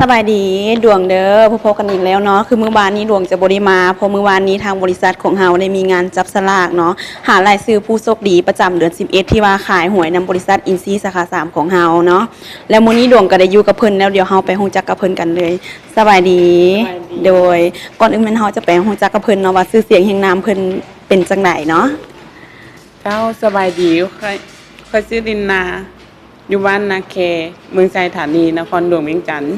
สบายดีดวงเด้อพบกันอีกแล้วเนาะคือมื้อวานนี้ดวงจะบ่ได้มาเพราะมื้อวานนี้ทางบริษัทของเฮาได้มีงานจับสลากเนาะหารายชื่อผู้โชคดีประจำเดือน11ที่ว่าขายหวยนำบริษัทอินซีสาขา3ของเฮาเนาะแล้วมื้อนี้ดวงก็ได้อยู่กับเพิ่นแล้วเดี๋ยวเฮาไปฮู้จักกับเพิ่นกันเลยสบายดีโดยก่อนอื่นแม่นเฮาจะไปฮู้จักกับเพิ่นเนาะว่าชื่อเสียงแห่งนามเพิ่นเป็นจังไดเนาะเจ้าสบายดีค่อยชื่อดินนาอยู่บ้านนาแคเมืองไซธานีนครหลวงเวียงจันทน์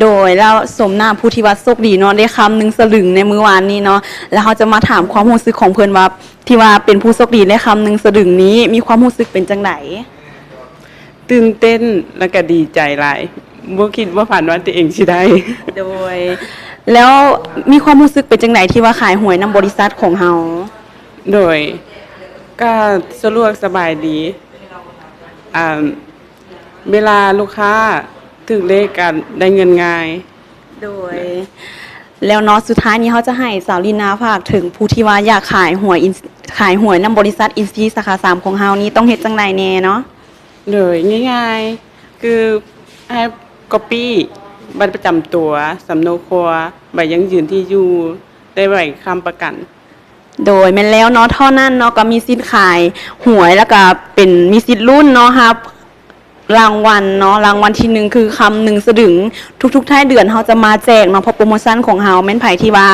โดยแล้วสมนาผู้ที่ว่าโชคดีเนาะได้คำหนึ่งสลึงในมื้อวานนี้เนาะแล้วเขาจะมาถามความรู้สึกของเพิ่นว่าที่ว่าเป็นผู้โชคดีได้คำหนึ่งสลึงนี้มีความรู้สึกเป็นจังไดตื่นเต้นแล้วก็ดีใจหลายบ่คิดว่าผ่านว่าตัวเองสิได้ โดยแล้วมีความรู้สึกเป็นจังไดที่ว่าขายหวยนำบริษัทของเฮาโดยก็สะดวกสบายดีอ่าเวลาลูกค้าถึงเลขกันได้เงินง่าย โดยแล้วเนาะสุดท้ายนี้เขาจะให้สาวลีนาฝากถึงผู้ที่ว่าอยากขายหวยนำบริษัทอินซีสาขา3ของเฮานี้ต้องเฮ็ดจังไดแน่เนาะโดยง่ายๆคือให้ก๊อปปี้บัตรประจำตัวสำเนาครัวใบยังยืนที่อยู่ได้ใบค้ำประกัน โดยแม่นแล้วเนาะเท่านั้นเนาะก็มีสิทธิ์ขายหวยแล้วก็เป็นมีสิทธิ์รุ่นเนาะครับรางวัลเนาะรางวัลที่1คือคำ1สลึงทุกท้ายเดือนเฮาจะมาแจกเนาะเพราะโปรโมชั่นของเฮาแม่นไผที่ว่า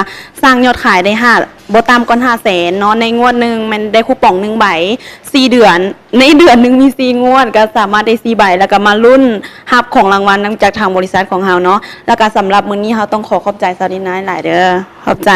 สร้างยอดขายได้5บ่ต่ำกว่า500,000เนาะในงวดหนึงมันได้คูปอง1ใบ4เดือนในเดือนหนึงมี4งวดก็สามารถได้4ใบแล้วก็มาลุ้นรับของรางวัลนำจากทางบริษัทของเฮาเนาะแล้วก็สำหรับมื้อนี้เฮาต้องขอบใจสวัสดีนะหลายเด้อขอบใจ